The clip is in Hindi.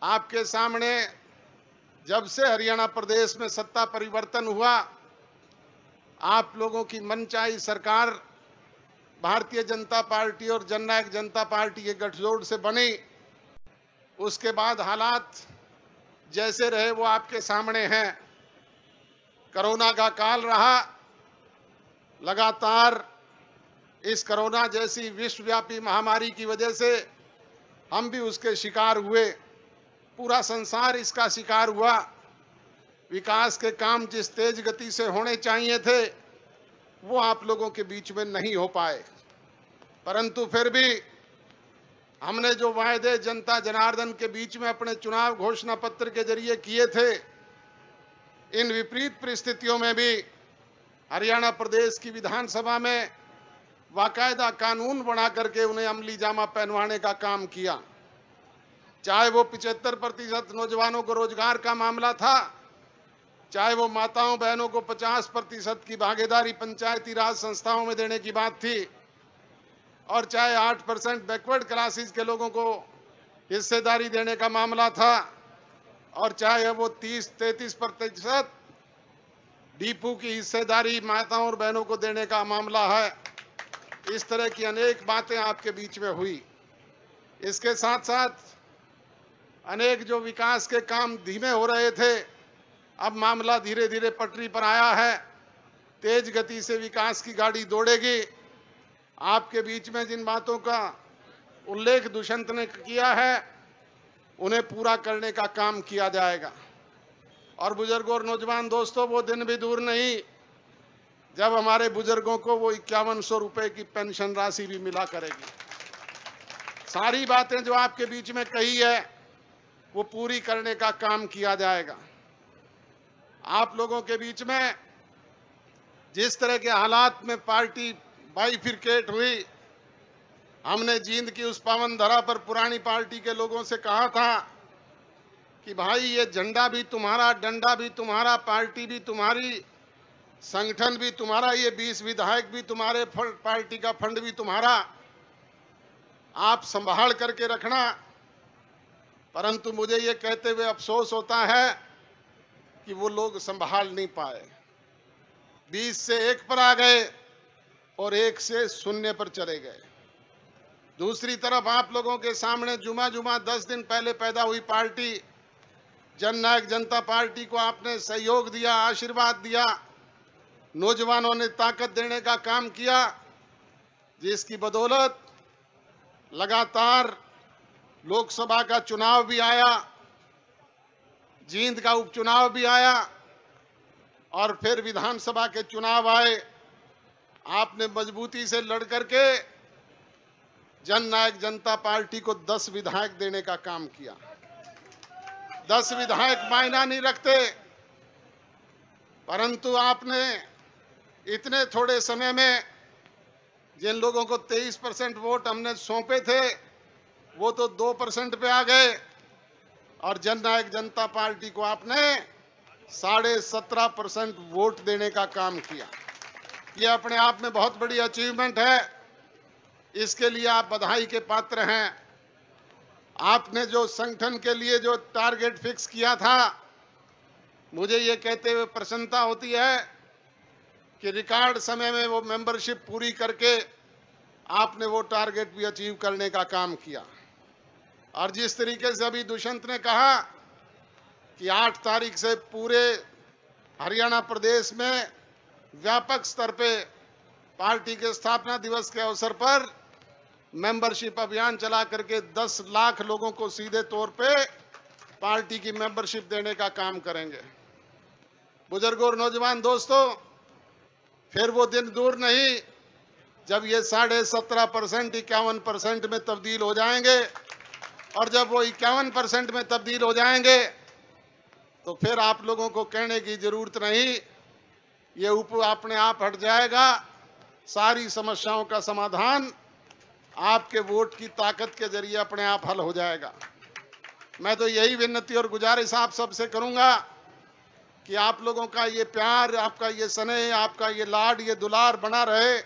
आपके सामने जब से हरियाणा प्रदेश में सत्ता परिवर्तन हुआ, आप लोगों की मनचाही सरकार भारतीय जनता पार्टी और जननायक जनता पार्टी के गठजोड़ से बनी। उसके बाद हालात जैसे रहे वो आपके सामने हैं। कोरोना का काल रहा, लगातार इस कोरोना जैसी विश्वव्यापी महामारी की वजह से हम भी उसके शिकार हुए, पूरा संसार इसका शिकार हुआ। विकास के काम जिस तेज गति से होने चाहिए थे वो आप लोगों के बीच में नहीं हो पाए, परंतु फिर भी हमने जो वायदे जनता जनार्दन के बीच में अपने चुनाव घोषणा पत्र के जरिए किए थे, इन विपरीत परिस्थितियों में भी हरियाणा प्रदेश की विधानसभा में बाकायदा कानून बना करके उन्हें अमली जामा पहनवाने का काम किया। चाहे वो 75% नौजवानों को रोजगार का मामला था, चाहे वो माताओं बहनों को 50% की भागीदारी पंचायती राज संस्थाओं में देने की बात थी, और चाहे 8% बैकवर्ड क्लासेस के लोगों को हिस्सेदारी देने का मामला था, और चाहे वो 30-33% डीपू की हिस्सेदारी माताओं और बहनों को देने का मामला है। इस तरह की अनेक बातें आपके बीच में हुई। इसके साथ साथ अनेक जो विकास के काम धीमे हो रहे थे, अब मामला धीरे धीरे पटरी पर आया है। तेज गति से विकास की गाड़ी दौड़ेगी। आपके बीच में जिन बातों का उल्लेख दुष्यंत ने किया है उन्हें पूरा करने का काम किया जाएगा। और बुजुर्गों और नौजवान दोस्तों, वो दिन भी दूर नहीं जब हमारे बुजुर्गों को वो 5100 रुपए की पेंशन राशि भी मिला करेगी। सारी बातें जो आपके बीच में कही है वो पूरी करने का काम किया जाएगा। आप लोगों के बीच में जिस तरह के हालात में पार्टी बाइफिरकेट हुई, हमने जींद की उस पावन धरा पर पुरानी पार्टी के लोगों से कहा था कि भाई ये झंडा भी तुम्हारा, डंडा भी तुम्हारा, पार्टी भी तुम्हारी, संगठन भी तुम्हारा, ये 20 विधायक भी तुम्हारे, पार्टी का फंड भी तुम्हारा, आप संभाल करके रखना। परंतु मुझे ये कहते हुए अफसोस होता है कि वो लोग संभाल नहीं पाए। 20 से 1 पर आ गए और 1 से 0 पर चले गए। दूसरी तरफ आप लोगों के सामने जुमा 10 दिन पहले पैदा हुई पार्टी जननायक जनता पार्टी को आपने सहयोग दिया, आशीर्वाद दिया, नौजवानों ने ताकत देने का काम किया, जिसकी बदौलत लगातार लोकसभा का चुनाव भी आया, जींद का उपचुनाव भी आया और फिर विधानसभा के चुनाव आए। आपने मजबूती से लड़ करके जननायक जनता पार्टी को 10 विधायक देने का काम किया। 10 विधायक मायना नहीं रखते, परंतु आपने इतने थोड़े समय में जिन लोगों को 23% वोट हमने सौंपे थे वो तो 2% पे आ गए, और जननायक जनता पार्टी को आपने 17.5% वोट देने का काम किया। ये अपने आप में बहुत बड़ी अचीवमेंट है। इसके लिए आप बधाई के पात्र हैं। आपने जो संगठन के लिए जो टारगेट फिक्स किया था, मुझे ये कहते हुए प्रसन्नता होती है कि रिकॉर्ड समय में वो मेंबरशिप पूरी करके आपने वो टारगेट भी अचीव करने का काम किया। और जिस तरीके से अभी दुष्यंत ने कहा कि 8 तारीख से पूरे हरियाणा प्रदेश में व्यापक स्तर पे पार्टी के स्थापना दिवस के अवसर पर मेंबरशिप अभियान चला करके 10 लाख लोगों को सीधे तौर पे पार्टी की मेंबरशिप देने का काम करेंगे। बुजुर्गों और नौजवान दोस्तों, फिर वो दिन दूर नहीं जब ये 17.5% 51% में तब्दील हो जाएंगे, और जब वो 51% में तब्दील हो जाएंगे तो फिर आप लोगों को कहने की जरूरत नहीं, ये अपने आप हट जाएगा। सारी समस्याओं का समाधान आपके वोट की ताकत के जरिए अपने आप हल हो जाएगा। मैं तो यही विनती और गुजारिश आप सबसे करूंगा कि आप लोगों का ये प्यार, आपका ये स्नेह, आपका ये लाड, ये दुलार बना रहे।